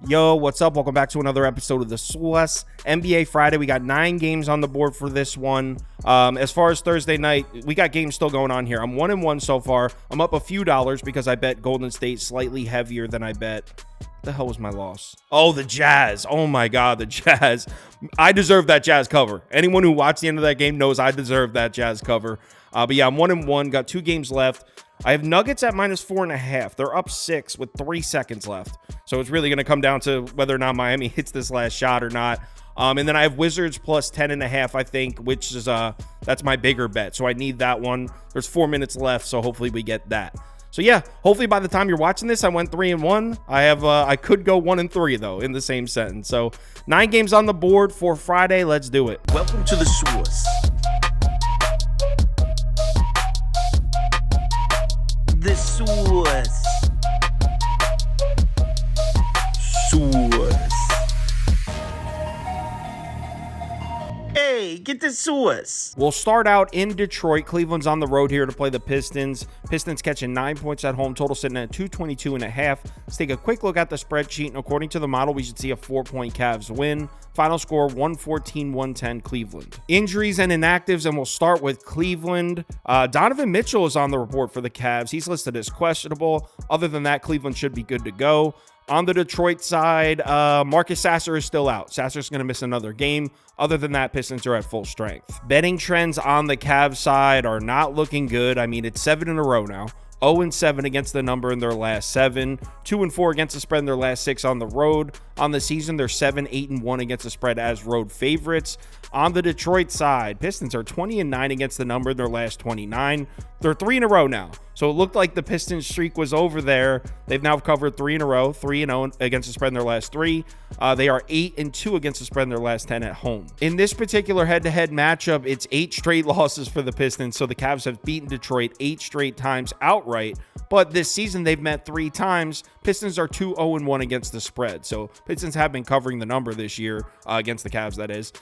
Yo, what's up? Welcome back to another episode of the SWS NBA Friday. We got 9 games on the board for this one. As far as Thursday night, we got games still going on here. I'm 1-1 so far. I'm up a few dollars because I bet Golden State slightly heavier than I bet. What the hell was my loss? Oh, the Jazz. Oh my God, the Jazz. I deserve that Jazz cover. Anyone who watched the end of that game knows I deserve that Jazz cover. But yeah, I'm 1-1. Got 2 games left. I have Nuggets at -4.5. They're up 6 with 3 seconds left. So it's really going to come down to whether or not Miami hits this last shot or not. And then I have Wizards plus 10.5, I think, which is that's my bigger bet. So I need that one. There's 4 minutes left, so hopefully we get that. So yeah, hopefully by the time you're watching this, I went 3-1. I could go 1-3 though in the same sentence. So 9 games on the board for Friday. Let's do it. Welcome to the SWS. The SWS. SWS. Hey, get the SWS. We'll start out in Detroit. Cleveland's on the road here to play the Pistons. Pistons catching 9 points at home. Total sitting at 222.5. Let's take a quick look at the spreadsheet. And according to the model, we should see a 4-point Cavs win. Final score 114-110 Cleveland. Injuries and inactives, and we'll start with Cleveland. Donovan Mitchell is on the report for the Cavs. He's listed as questionable. Other than that, Cleveland should be good to go. On the Detroit side, Marcus Sasser is still out. Sasser's going to miss another game. Other than that, Pistons are at full strength. Betting trends on the Cavs side are not looking good. I mean, it's 7 in a row now. 0-7 against the number in their last 7. 2-4 against the spread in their last 6 on the road. On the season, they're 7-8-1 against the spread as road favorites. On the Detroit side, Pistons are 20-9 against the number in their last 29. They're 3 in a row now. So it looked like the Pistons streak was over there. They've now covered 3 in a row, 3-0 against the spread in their last 3. They are 8-2 against the spread in their last 10 at home. In this particular head-to-head matchup, it's 8 straight losses for the Pistons. So the Cavs have beaten Detroit 8 straight times outright. But this season, they've met 3 times. Pistons are 2-0-1 against the spread. So Pistons have been covering the number this year against the Cavs, that is.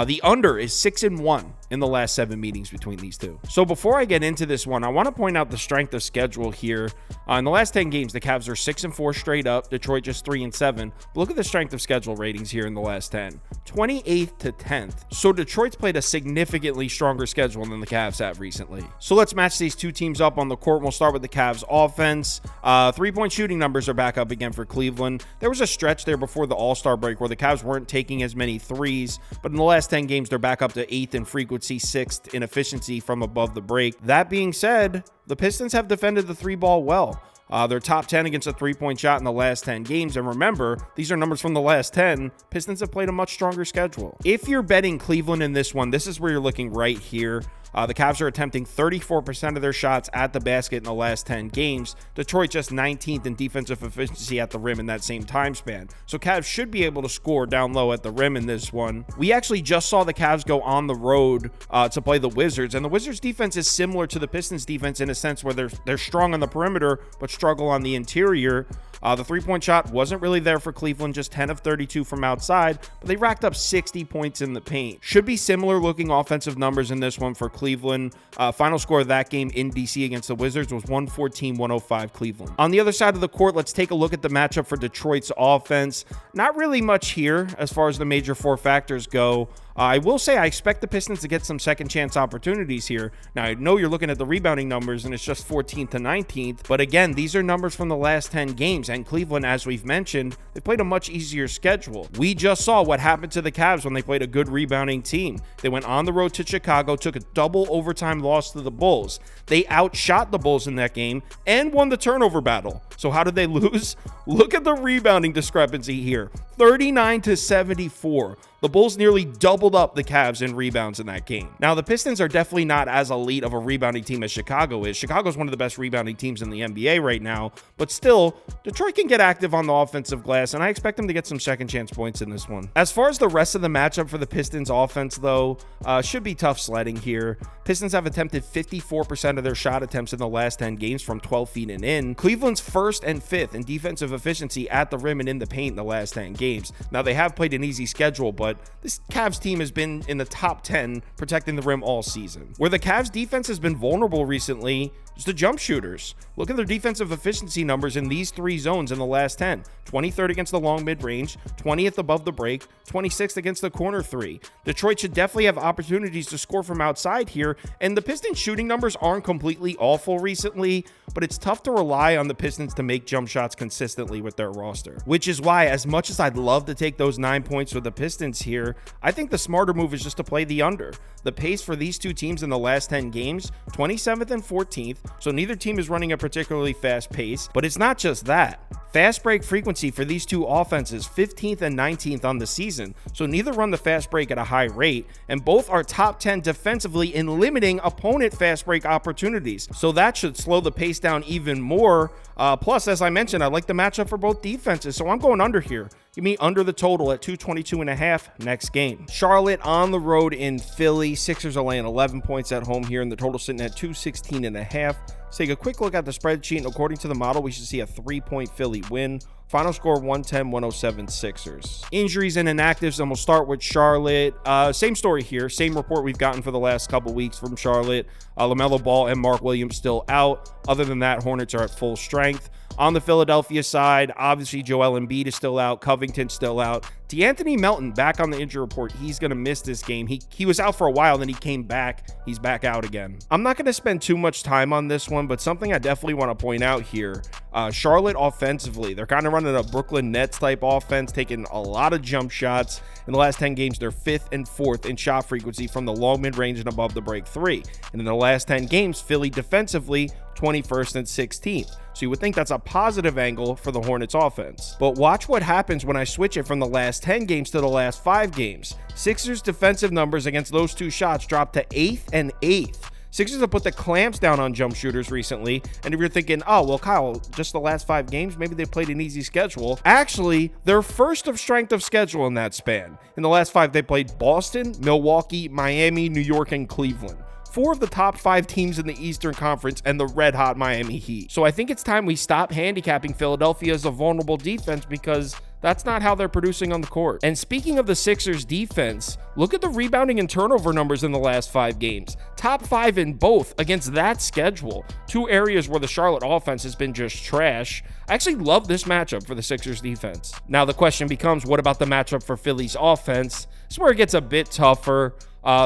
The under is 6-1 in the last 7 meetings between these two. So before I get into this one, I want to point out the strength of schedule here. In the last 10 games, the Cavs are 6-4 straight up. Detroit just 3-7. But look at the strength of schedule ratings here in the last 10. 28th to 10th. So Detroit's played a significantly stronger schedule than the Cavs have recently. So let's match these two teams up on the court. We'll start with the Cavs offense. 3-point shooting numbers are back up again for Cleveland. There was a stretch there before the All-Star break where the Cavs weren't taking as many threes, but in the last 10 games, they're back up to 8th in frequency, 6th in efficiency from above the break. That being said, the Pistons have defended the 3-ball well. They're top 10 against a 3-point shot in the last 10 games. And remember, these are numbers from the last 10. Pistons have played a much stronger schedule. If you're betting Cleveland in this one, this is where you're looking right here. The Cavs are attempting 34% of their shots at the basket in the last 10 games. Detroit just 19th in defensive efficiency at the rim in that same time span. So Cavs should be able to score down low at the rim in this one. We actually just saw the Cavs go on the road to play the Wizards, and the Wizards defense is similar to the Pistons defense in a sense where they're strong on the perimeter but struggle on the interior. The 3-point shot wasn't really there for Cleveland, just 10 of 32 from outside, but they racked up 60 points in the paint. Should be similar looking offensive numbers in this one for Cleveland. Final score of that game in DC against the Wizards was 114-105 Cleveland. On the other side of the court, let's take a look at the matchup for Detroit's offense. Not really much here as far as the major 4 factors go. I will say I expect the Pistons to get some second chance opportunities here. Now, I know you're looking at the rebounding numbers and it's just 14th to 19th, but again, these are numbers from the last 10 games, and Cleveland, as we've mentioned, they played a much easier schedule. We just saw what happened to the Cavs when they played a good rebounding team. They went on the road to Chicago, took a double overtime loss to the Bulls. They outshot the Bulls in that game and won the turnover battle. So how did they lose? Look at the rebounding discrepancy here. 39-74. The Bulls nearly doubled up the Cavs in rebounds in that game. Now, the Pistons are definitely not as elite of a rebounding team as Chicago is. Chicago's one of the best rebounding teams in the NBA right now, but still, Detroit can get active on the offensive glass, and I expect them to get some second chance points in this one. As far as the rest of the matchup for the Pistons offense, though, should be tough sledding here. Pistons have attempted 54% of their shot attempts in the last 10 games from 12 feet and in. Cleveland's 1st and 5th in defensive efficiency at the rim and in the paint in the last 10 games. games. Now, they have played an easy schedule, but this Cavs team has been in the top 10 protecting the rim all season. Where the Cavs defense has been vulnerable recently is the jump shooters. Look at their defensive efficiency numbers in these three zones in the last 10. 23rd against the long mid-range, 20th above the break, 26th against the corner three. Detroit should definitely have opportunities to score from outside here, and the Pistons shooting numbers aren't completely awful recently, but it's tough to rely on the Pistons to make jump shots consistently with their roster. Which is why, as much as I'd love to take those 9 points with the Pistons here, I think the smarter move is just to play the under. The pace for these two teams in the last 10 games, 27th and 14th, so neither team is running a particularly fast pace, but it's not just that. Fast break frequency for these two offenses, 15th and 19th on the season, so neither run the fast break at a high rate, and both are top 10 defensively in limiting opponent fast break opportunities, so that should slow the pace down even more. Plus, as I mentioned, I like the matchup for both defenses, so I'm going under here. Give me under the total at 222.5 next game. Charlotte on the road in Philly. Sixers are laying 11 points at home here, and the total sitting at 216.5. Let's take a quick look at the spreadsheet, and according to the model, we should see a 3-point Philly win. Final score 110-107 Sixers. Injuries and inactives, and we'll start with Charlotte. Same story here. Same report we've gotten for the last couple weeks from Charlotte. LaMelo Ball and Mark Williams still out. Other than that, Hornets are at full strength. On the Philadelphia side, obviously Joel Embiid is still out. Covington's still out. DeAnthony Melton back on the injury report. He's going to miss this game. He was out for a while, then he came back. He's back out again. I'm not going to spend too much time on this one, but something I definitely want to point out here. Charlotte offensively, they're kind of running a Brooklyn Nets type offense, taking a lot of jump shots. In the last 10 games, they're 5th and 4th in shot frequency from the long mid-range and above the break three. And in the last 10 games, Philly defensively, 21st and 16th. So you would think that's a positive angle for the Hornets offense. But watch what happens when I switch it from the last 10 games to the last 5 games. Sixers defensive numbers against those two shots dropped to 8th and 8th. Sixers have put the clamps down on jump shooters recently, and if you're thinking, oh, well, Kyle, just the last 5 games, maybe they played an easy schedule. Actually, they're first of strength of schedule in that span. In the last 5, they played Boston, Milwaukee, Miami, New York, and Cleveland. 4 of the top 5 teams in the Eastern Conference and the red-hot Miami Heat. So I think it's time we stop handicapping Philadelphia as a vulnerable defense, because that's not how they're producing on the court. And speaking of the Sixers defense, look at the rebounding and turnover numbers in the last 5 games. Top 5 in both against that schedule. 2 areas where the Charlotte offense has been just trash. I actually love this matchup for the Sixers defense. Now the question becomes, what about the matchup for Philly's offense? This is where it gets a bit tougher.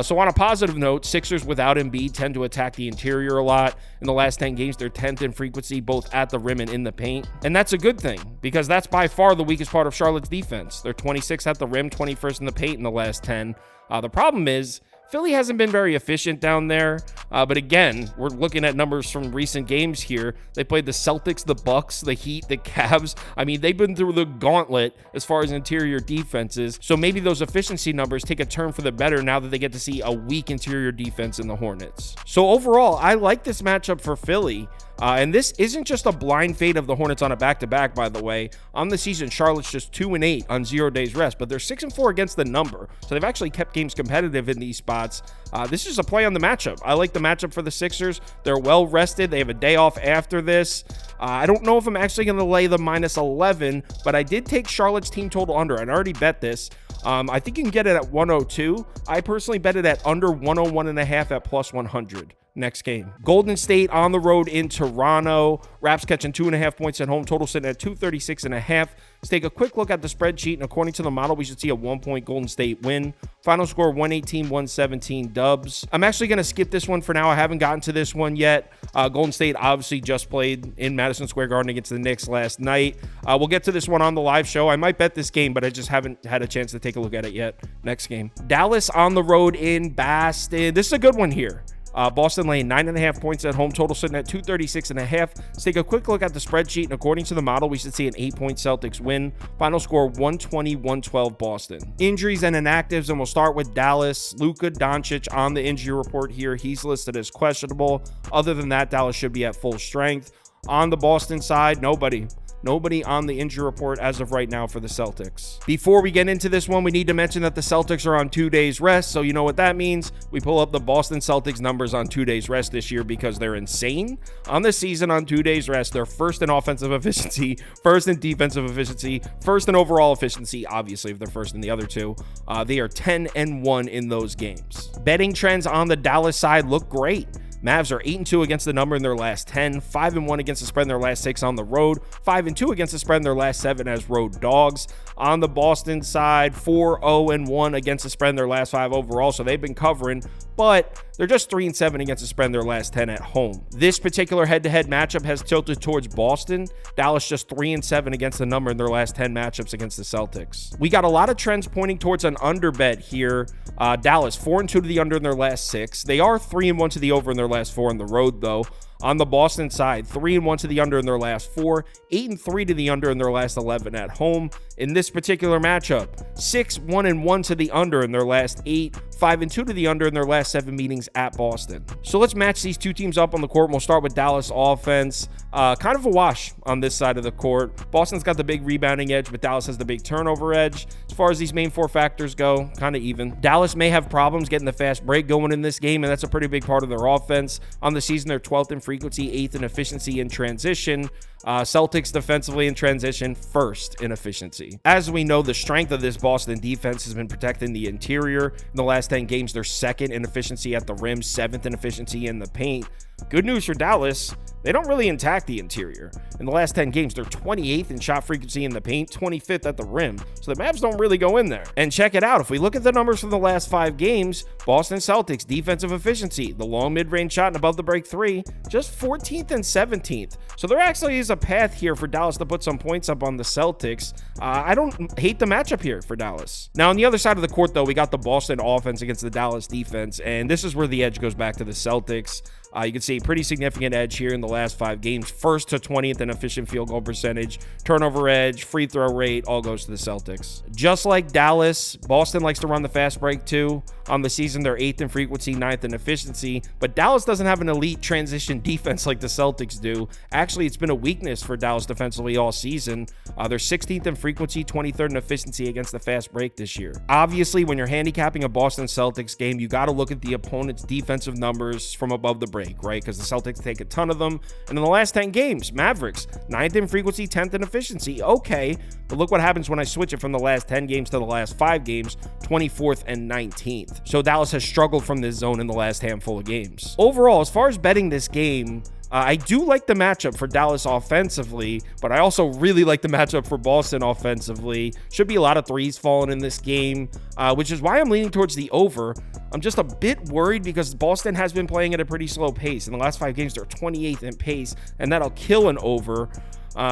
So on a positive note, Sixers without Embiid tend to attack the interior a lot. In the last 10 games, they're 10th in frequency, both at the rim and in the paint. And that's a good thing, because that's by far the weakest part of Charlotte's defense. They're 26th at the rim, 21st in the paint in the last 10. The problem is, Philly hasn't been very efficient down there, but again, we're looking at numbers from recent games here. They played the Celtics, the Bucks, the Heat, the Cavs. I mean, they've been through the gauntlet as far as interior defenses, so maybe those efficiency numbers take a turn for the better now that they get to see a weak interior defense in the Hornets. So overall, I like this matchup for Philly. And this isn't just a blind fade of the Hornets on a back-to-back, by the way. On the season, Charlotte's just 2-8 on 0 days rest, but they're 6-4 against the number. So they've actually kept games competitive in these spots. This is a play on the matchup. I like the matchup for the Sixers. They're well rested. They have a day off after this. I don't know if I'm actually going to lay the -11, but I did take Charlotte's team total under. I'd already bet this. I think you can get it at 102. I personally bet it at under 101.5 at +100. Next game. Golden State on the road in Toronto. Raps catching 2.5 points at home. Total sitting at 236.5. Let's take a quick look at the spreadsheet, and according to the model, we should see a 1-point Golden State win. Final score 118-117 Dubs. I'm actually going to skip this one for now. I haven't gotten to this one yet. Golden State obviously just played in Madison Square Garden against the Knicks last night. We'll get to this one on the live show. I might bet this game, but I just haven't had a chance to take a look at it yet. Next game. Dallas on the road in Boston. This is a good one here. Boston laying 9.5 points at home, total sitting at 236.5. Let's take a quick look at the spreadsheet, and according to the model, we should see an 8-point Celtics win. Final score 120-112 Boston. Injuries and inactives, and we'll start with Dallas. Luka Doncic on the injury report here. He's listed as questionable. Other than that, Dallas should be at full strength. On the Boston side, nobody. Nobody on the injury report as of right now for the Celtics. Before we get into this one, we need to mention that the Celtics are on 2 days rest, so you know what that means. We pull up the Boston Celtics numbers on 2 days rest this year because they're insane. On the season on 2 days rest, they're first in offensive efficiency, first in defensive efficiency, first in overall efficiency, obviously if they're first in the other two. They are 10-1 in those games. Betting trends on the Dallas side look great. Mavs are 8-2 against the number in their last 10, 5-1 against the spread in their last 6 on the road, 5-2 against the spread in their last 7 as road dogs. On the Boston side, 4-0-1 against the spread in their last 5 overall, so they've been covering, but they're just 3-7 against the spread in their last 10 at home. This particular head-to-head matchup has tilted towards Boston. Dallas just 3-7 against the number in their last 10 matchups against the Celtics. We got a lot of trends pointing towards an under bet here. Dallas 4-2 to the under in their last 6. They are 3-1 to the over in their last 4 on the road, though. On the Boston side, 3-1 to the under in their last 4, 8-3 to the under in their last 11 at home. In this particular matchup, 6-1-1 to the under in their last 8, 5-2 to the under in their last 7 meetings at Boston. So let's match these two teams up on the court. We'll start with Dallas offense. Kind of a wash on this side of the court. Boston's got the big rebounding edge, but Dallas has the big turnover edge. As far as these main 4 factors go, kind of even. Dallas may have problems getting the fast break going in this game, and that's a pretty big part of their offense. On the season, they're 12th in frequency, 8th in efficiency in transition. Celtics defensively in transition, 1st in efficiency. As we know, the strength of this Boston defense has been protecting the interior. In the last 10 games, they're 2nd in efficiency at the rim, 7th in efficiency in the paint. Good news for Dallas, they don't really attack the interior. In the last 10 games, they're 28th in shot frequency in the paint, 25th at the rim. So the Mavs don't really go in there. And check it out. If we look at the numbers from the last 5 games, Boston Celtics defensive efficiency, the long mid-range shot and above the break 3, just 14th and 17th. So there actually is a path here for Dallas to put some points up on the Celtics. I don't hate the matchup here for Dallas. Now on the other side of the court, though, we got the Boston offense against the Dallas defense, and this is where the edge goes back to the Celtics. You can see a pretty significant edge here in the last 5 games. 1st to 20th in efficient field goal percentage, turnover edge, free throw rate, all goes to the Celtics. Just like Dallas, Boston likes to run the fast break too. On the season, they're 8th in frequency, 9th in efficiency, but Dallas doesn't have an elite transition defense like the Celtics do. Actually, it's been a weakness for Dallas defensively all season. They're 16th in frequency, 23rd in efficiency against the fast break this year. Obviously, when you're handicapping a Boston Celtics game, you got to look at the opponent's defensive numbers from above the break, right? Because the Celtics take a ton of them. And in the last 10 games, Mavericks, 9th in frequency, 10th in efficiency. Okay, but look what happens when I switch it from the last 10 games to the last 5 games, 24th and 19th. So Dallas has struggled from this zone in the last handful of games. Overall, as far as betting this game, I do like the matchup for Dallas offensively, but I also really like the matchup for Boston offensively. Should be a lot of threes falling in this game, which is why I'm leaning towards the over. I'm just a bit worried because Boston has been playing at a pretty slow pace. In the last 5 games, they're 28th in pace, and that'll kill an over.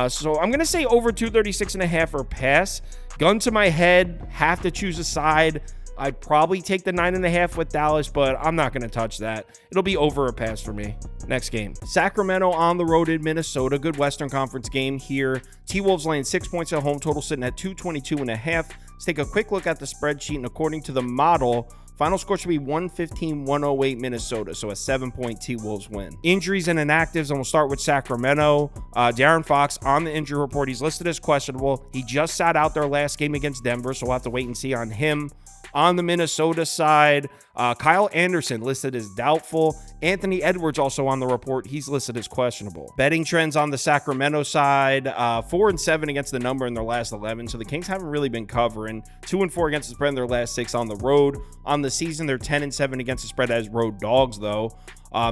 So I'm going to say over 236.5 or pass. Gun to my head, have to choose a side. I'd probably take the 9.5 with Dallas, but I'm not going to touch that. It'll be over or pass for me. Next game. Sacramento on the road in Minnesota. Good Western Conference game here. T-Wolves laying 6 points at home. Total sitting at 222.5. Let's take a quick look at the spreadsheet. And according to the model, final score should be 115-108 Minnesota, so a 7-point T-Wolves win. Injuries and inactives, and we'll start with Sacramento. De'Aaron Fox on the injury report. He's listed as questionable. He just sat out their last game against Denver, so we'll have to wait and see on him. On the Minnesota side, Kyle Anderson listed as doubtful. Anthony Edwards also on the report. He's listed as questionable. Betting trends on the Sacramento side, 4-7 against the number in their last 11. So the Kings haven't really been covering. 2-4 against the spread in their last 6 on the road. On the season, they're 10-7 against the spread as road dogs, though.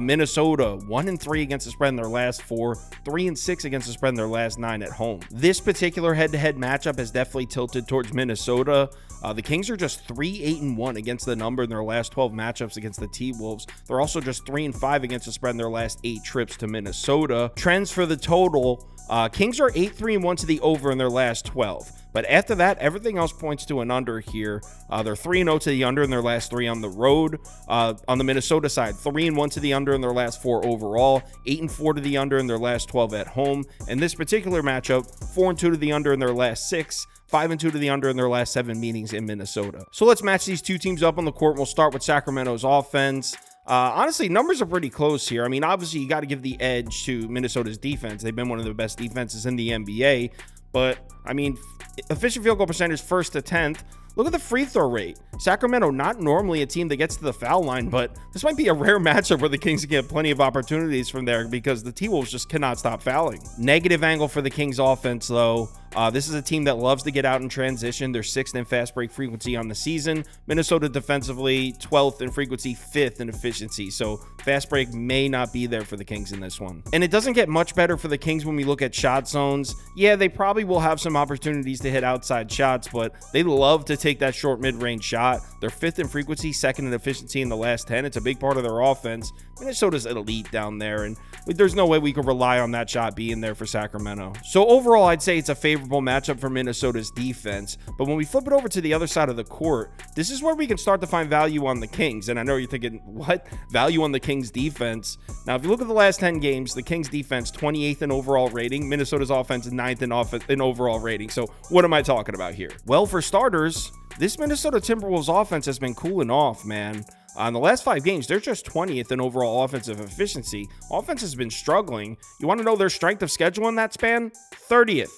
Minnesota 1-3 against the spread in their last 4, 3-6 against the spread in their last 9 at home. This particular head-to-head matchup has definitely tilted towards Minnesota. The Kings are just 3-8-1 against the number in their last 12 matchups against the T-Wolves. They're also just 3-5 against the spread in their last 8 trips to Minnesota. Trends for the total, Kings are 8-3-1 to the over in their last 12. But after that, everything else points to an under here. They're 3-0 to the under in their last 3 on the road. On the Minnesota side, 3-1 to the under in their last 4 overall, 8-4 to the under in their last 12 at home. And this particular matchup, 4-2 to the under in their last 6, 5-2 to the under in their last 7 meetings in Minnesota. So let's match these two teams up on the court. We'll start with Sacramento's offense. Honestly, numbers are pretty close here. I mean, obviously, you got to give the edge to Minnesota's defense. They've been one of the best defenses in the NBA. But, I mean, efficient field goal percentage 1st to 10th. Look at the free throw rate. Sacramento, not normally a team that gets to the foul line, but this might be a rare matchup where the Kings get plenty of opportunities from there because the T-Wolves just cannot stop fouling. Negative angle for the Kings offense, though. This is a team that loves to get out in transition. They're 6th in fast break frequency on the season. Minnesota defensively, 12th in frequency, 5th in efficiency. So fast break may not be there for the Kings in this one. And it doesn't get much better for the Kings when we look at shot zones. Yeah, they probably will have some opportunities to hit outside shots, but they love to take that short mid-range shot. They're 5th in frequency, 2nd in efficiency in the last 10. It's a big part of their offense. Minnesota's elite down there, and there's no way we could rely on that shot being there for Sacramento. So overall, I'd say it's a favorable matchup for Minnesota's defense. But when we flip it over to the other side of the court, this is where we can start to find value on the Kings. And I know you're thinking, what? Value on the Kings defense? Now, if you look at the last 10 games, the Kings defense 28th in overall rating, Minnesota's offense 9th in overall rating. So what am I talking about here? Well, for starters, this Minnesota Timberwolves offense has been cooling off, man. In the last 5 games, they're just 20th in overall offensive efficiency. Offense has been struggling. You want to know their strength of schedule in that span? 30th.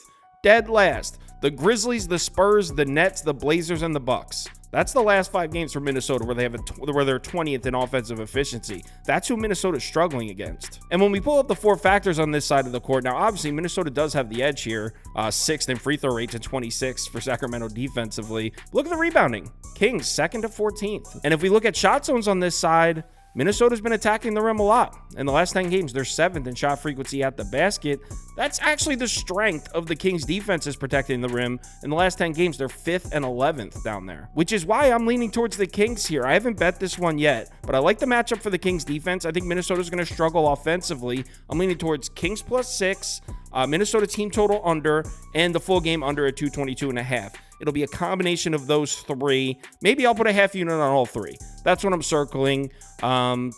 Dead last. The Grizzlies, the Spurs, the Nets, the Blazers, and the Bucks. That's the last 5 games for Minnesota where they're 20th in offensive efficiency. That's who Minnesota's struggling against. And when we pull up the 4 factors on this side of the court, now obviously Minnesota does have the edge here. 6th in free throw rate to 26th for Sacramento defensively. Look at the rebounding. Kings 2nd to 14th. And if we look at shot zones on this side, Minnesota's been attacking the rim a lot. In the last 10 games, they're 7th in shot frequency at the basket. That's actually the strength of the Kings' defense is protecting the rim. In the last 10 games, they're 5th and 11th down there, which is why I'm leaning towards the Kings here. I haven't bet this one yet, but I like the matchup for the Kings' defense. I think Minnesota's going to struggle offensively. I'm leaning towards Kings +6, Minnesota team total under, and the full game under at 222.5. It'll be a combination of those 3. Maybe I'll put a half unit on all 3. That's what I'm circling.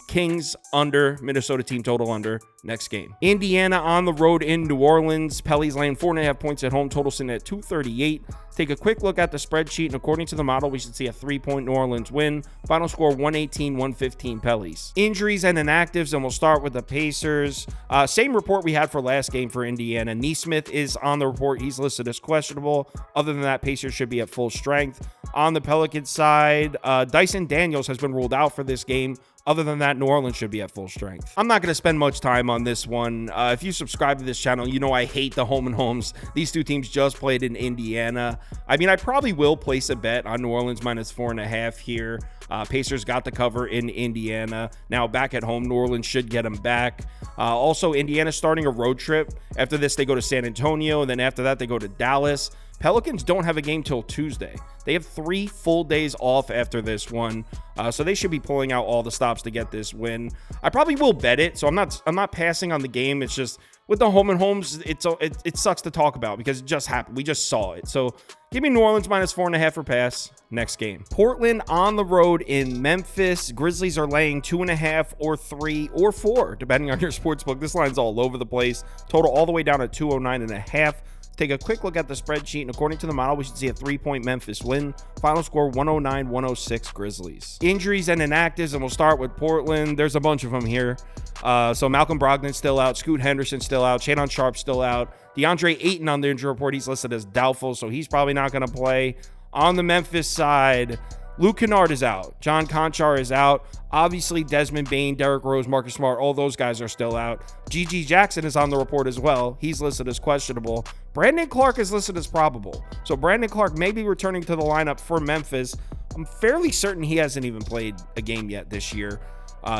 Kings under, Minnesota team total under. Next game. Indiana on the road in New Orleans. Pelly's laying 4.5 points at home. Total sitting at 238. Take a quick look at the spreadsheet, and according to the model, we should see a 3-point New Orleans win. Final score 118-115 Pellies. Injuries and inactives, and we'll start with the Pacers. Same report we had for last game for Indiana. Nesmith is on the report. He's listed as questionable. Other than that, Pacers should be at full strength. On the Pelicans side, Dyson Daniels has been ruled out for this game. Other than that, New Orleans should be at full strength. I'm not going to spend much time on this one. If you subscribe to this channel, you know I hate the home and homes. These 2 teams just played in Indiana. I mean, I probably will place a bet on New Orleans -4.5 here. Pacers got the cover in Indiana. Now back at home, New Orleans should get them back. Also, Indiana's starting a road trip. After this, they go to San Antonio, and then after that, they go to Dallas. Pelicans don't have a game till Tuesday. They have 3 full days off after this one, so they should be pulling out all the stops to get this win. I probably will bet it, so I'm not passing on the game. It's just with the home and homes, it sucks to talk about because it just happened. We just saw it. So give me New Orleans -4.5 for pass. Next game. Portland on the road in Memphis. Grizzlies are laying 2.5 or 3 or 4, depending on your sportsbook. This line's all over the place. Total all the way down at 209.5. Take a quick look at the spreadsheet, and according to the model, we should see a 3-point Memphis win. Final score 109-106 Grizzlies. Injuries and inactives, and we'll start with Portland. There's a bunch of them here. So Malcolm Brogdon's still out. Scoot Henderson's still out. Shannon Sharp's still out. DeAndre Ayton on the injury report, he's listed as doubtful, so he's probably not going to play. On the Memphis side, Luke Kennard is out. John Conchar is out. Obviously, Desmond Bane, Derrick Rose, Marcus Smart, all those guys are still out. G.G. Jackson is on the report as well. He's listed as questionable. Brandon Clark is listed as probable. So Brandon Clark may be returning to the lineup for Memphis. I'm fairly certain he hasn't even played a game yet this year.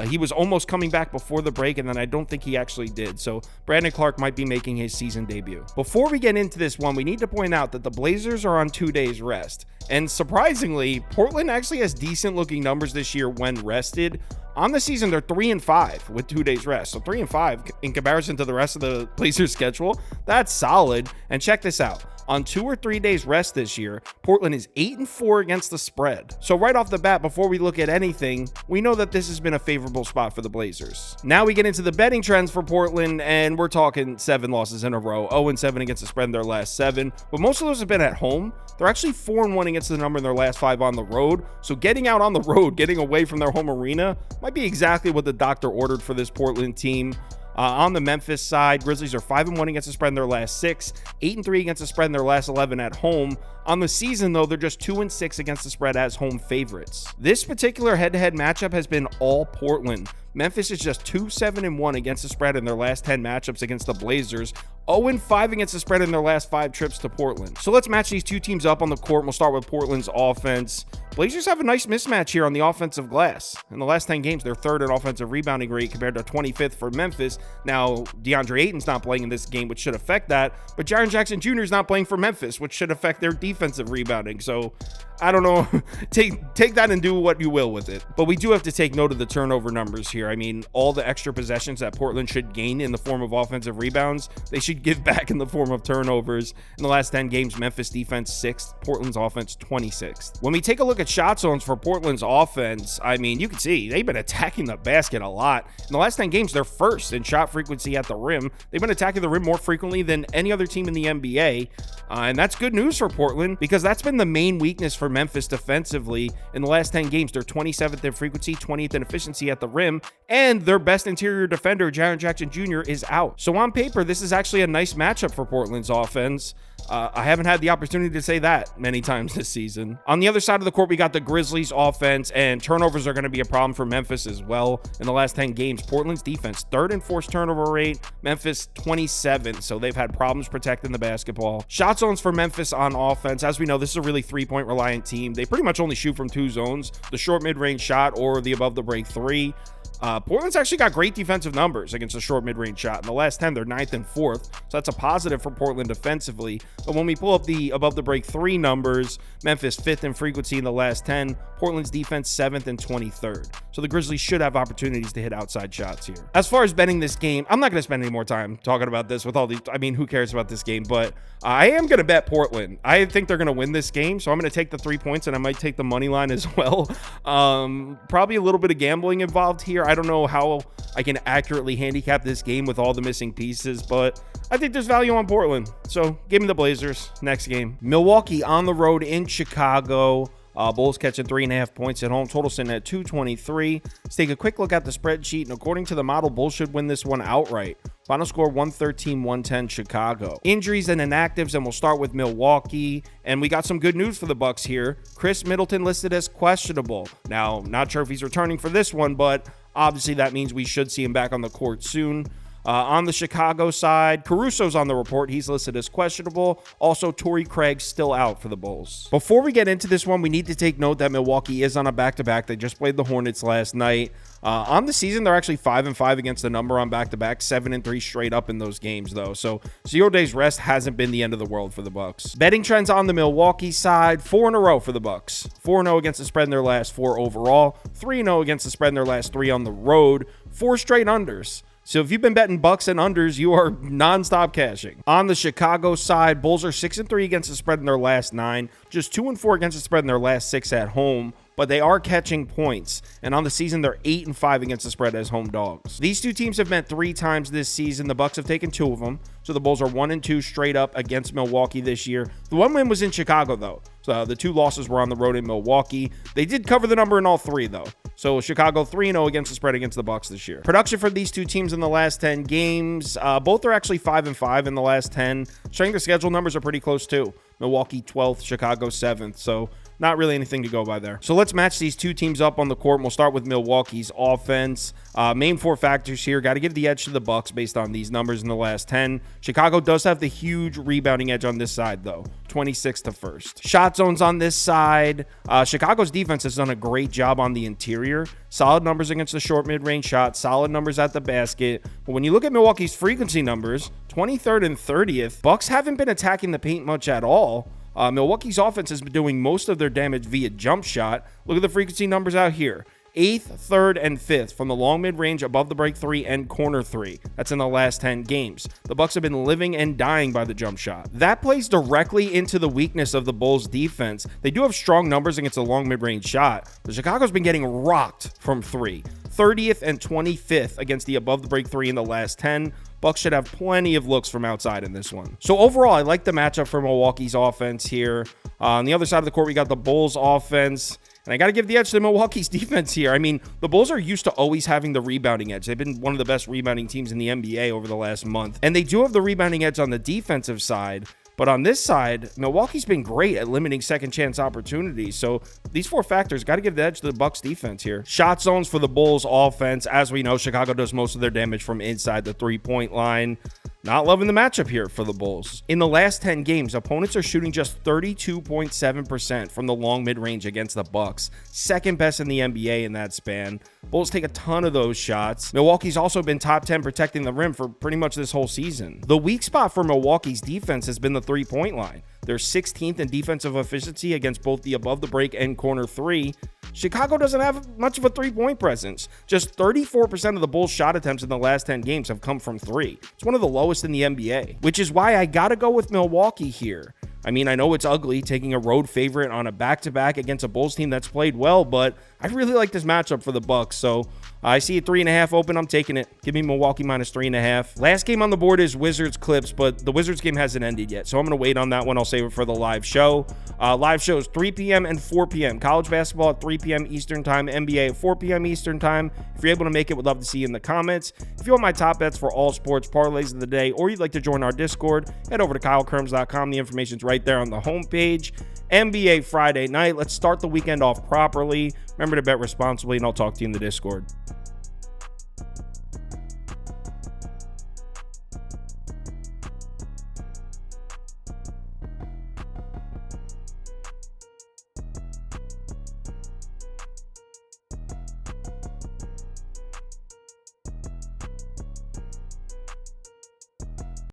He was almost coming back before the break, and then I don't think he actually did. So Brandon Clark might be making his season debut. Before we get into this one, we need to point out that the Blazers are on 2 days rest. And surprisingly, Portland actually has decent looking numbers this year when rested. On the season, they're 3-5 with 2 days rest. So 3-5 in comparison to the rest of the Blazers schedule. That's solid. And check this out. On 2 or 3 days rest this year, Portland is 8-4 against the spread. So right off the bat, before we look at anything, we know that this has been a favorable spot for the Blazers. Now we get into the betting trends for Portland, and we're talking 7 losses in a row, 0-7 against the spread in their last 7, but most of those have been at home. They're actually 4-1 against the number in their last 5 on the road. So getting out on the road, getting away from their home arena, might be exactly what the doctor ordered for this Portland team. On the Memphis side, Grizzlies are 5-1 against the spread in their last 6, 8-3 against the spread in their last 11 at home. On the season, though, they're just 2-6 against the spread as home favorites. This particular head-to-head matchup has been all Portland. Memphis is just 2-7-1 against the spread in their last 10 matchups against the Blazers, 0-5 against the spread in their last 5 trips to Portland. So let's match these two teams up on the court. We'll start with Portland's offense. Blazers have a nice mismatch here on the offensive glass. In the last 10 games, they're 3rd in offensive rebounding rate compared to 25th for Memphis. Now, DeAndre Ayton's not playing in this game, which should affect that, but Jaren Jackson Jr. is not playing for Memphis, which should affect their defensive rebounding. So I don't know, take that and do what you will with it. But we do have to take note of the turnover numbers here. I mean, all the extra possessions that Portland should gain in the form of offensive rebounds, they should give back in the form of turnovers. In the last 10 games, Memphis defense 6th, Portland's offense 26th. When we take a look at shot zones for Portland's offense, I mean, you can see they've been attacking the basket a lot. In the last 10 games, they're 1st in shot frequency at the rim. They've been attacking the rim more frequently than any other team in the NBA. And that's good news for Portland because that's been the main weakness for Memphis defensively. In the last 10 games, they're 27th in frequency, 20th in efficiency at the rim, and their best interior defender, Jaren Jackson Jr., is out. So on paper, this is actually a nice matchup for Portland's offense. I haven't had the opportunity to say that many times this season. On the other side of the court, we got the Grizzlies offense, and turnovers are going to be a problem for Memphis as well. In the last 10 games, Portland's defense 3rd in forced turnover rate, Memphis 27th, so they've had problems protecting the basketball. Shot zones for Memphis on offense. As we know, this is a really 3-point reliant team. They pretty much only shoot from 2 zones, the short mid-range shot or the above the break 3. Portland's actually got great defensive numbers against a short mid-range shot. In the last 10, they're 9th and 4th, so that's a positive for Portland defensively. But when we pull up the above the break 3 numbers, Memphis 5th in frequency in the last 10, Portland's defense 7th and 23rd. So the Grizzlies should have opportunities to hit outside shots here. As far as betting this game, I'm not going to spend any more time talking about this with all these. I mean, who cares about this game? But I am going to bet Portland. I think they're going to win this game, so I'm going to take the 3 points, and I might take the money line as well. Probably a little bit of gambling involved here. I don't know how I can accurately handicap this game with all the missing pieces, but I think there's value on Portland. So give me the Blazers. Next game, Milwaukee on the road in Chicago. Bulls catching 3.5 points at home. Total sitting at 223. Let's take a quick look at the spreadsheet, and according to the model, Bulls should win this one outright. Final score 113-110 Chicago. Injuries and inactives, and we'll start with Milwaukee. And we got some good news for the Bucks here. Chris Middleton listed as questionable. Now, not sure if he's returning for this one, but obviously that means we should see him back on the court soon. On the Chicago side, Caruso's on the report. He's listed as questionable. Also, Torrey Craig's still out for the Bulls. Before we get into this one, we need to take note that Milwaukee is on a back-to-back. They just played the Hornets last night. On the season, they're actually 5-5 against the number on back-to-back, 7-3 straight up in those games, though. So 0 days rest hasn't been the end of the world for the Bucks. Betting trends on the Milwaukee side, 4 in a row for the Bucks. 4-0 against the spread in their last 4 overall, 3-0 against the spread in their last 3 on the road, 4 straight unders. So if you've been betting Bucks and unders, you are nonstop cashing. On the Chicago side, Bulls are 6-3 against the spread in their last 9, just 2-4 against the spread in their last 6 at home, but they are catching points. And on the season, they're 8-5 against the spread as home dogs. These two teams have met 3 times this season. The Bucks have taken 2 of them. So the Bulls are 1-2 straight up against Milwaukee this year. The one win was in Chicago, though. So the 2 losses were on the road in Milwaukee. They did cover the number in all 3, though. So Chicago 3-0 against the spread against the Bucks this year. Production for these two teams in the last 10 games. Both are actually 5-5 in the last 10. Strength of schedule numbers are pretty close, too. Milwaukee 12th, Chicago 7th. So not really anything to go by there. So let's match these two teams up on the court. And we'll start with Milwaukee's offense. Main 4 factors here. Got to give the edge to the Bucks based on these numbers in the last 10. Chicago does have the huge rebounding edge on this side, though. 26th to 1st. Shot zones on this side. Chicago's defense has done a great job on the interior. Solid numbers against the short mid-range shot. Solid numbers at the basket. But when you look at Milwaukee's frequency numbers, 23rd and 30th, Bucks haven't been attacking the paint much at all. Milwaukee's offense has been doing most of their damage via jump shot. Look at the frequency numbers out here. 8th, 3rd, and 5th from the long mid-range, above the break 3, and corner 3. That's in the last 10 games. The Bucks have been living and dying by the jump shot. That plays directly into the weakness of the Bulls defense. They do have strong numbers against the long mid-range shot, but Chicago's been getting rocked from 3. 30th and 25th against the above the break 3 in the last 10. Bucks should have plenty of looks from outside in this one. So overall, I like the matchup for Milwaukee's offense here. On the other side of the court, we got the Bulls offense. And I got to give the edge to Milwaukee's defense here. I mean, the Bulls are used to always having the rebounding edge. They've been one of the best rebounding teams in the NBA over the last month. And they do have the rebounding edge on the defensive side. But on this side, Milwaukee's been great at limiting second chance opportunities. So these 4 factors, got to give the edge to the Bucks defense here. Shot zones for the Bulls offense. As we know, Chicago does most of their damage from inside the 3-point line. Not loving the matchup here for the Bulls. In the last 10 games, opponents are shooting just 32.7% from the long mid-range against the Bucks. Second best in the NBA in that span. Bulls take a ton of those shots. Milwaukee's also been top 10 protecting the rim for pretty much this whole season. The weak spot for Milwaukee's defense has been the 3-point line. They're 16th in defensive efficiency against both the above the break and corner 3. Chicago doesn't have much of a 3-point presence. Just 34% of the Bulls' shot attempts in the last 10 games have come from 3. It's one of the lowest in the NBA, which is why I gotta go with Milwaukee here. I mean, I know it's ugly taking a road favorite on a back-to-back against a Bulls team that's played well, but I really like this matchup for the Bucks, so I see a 3.5 open. I'm taking it. Give me Milwaukee minus 3.5. Last game on the board is Wizards-Clips, but the Wizards game hasn't ended yet, so I'm going to wait on that one. I'll save it for the live show. Live shows 3 p.m. and 4 p.m. College basketball at 3 p.m. Eastern time, NBA at 4 p.m. Eastern time. If you're able to make it, would love to see you in the comments. If you want my top bets for all sports parlays of the day, or you'd like to join our Discord, head over to KyleKirms.com. The information's right there on the homepage. NBA Friday night. Let's start the weekend off properly. Remember to bet responsibly, and I'll talk to you in the Discord.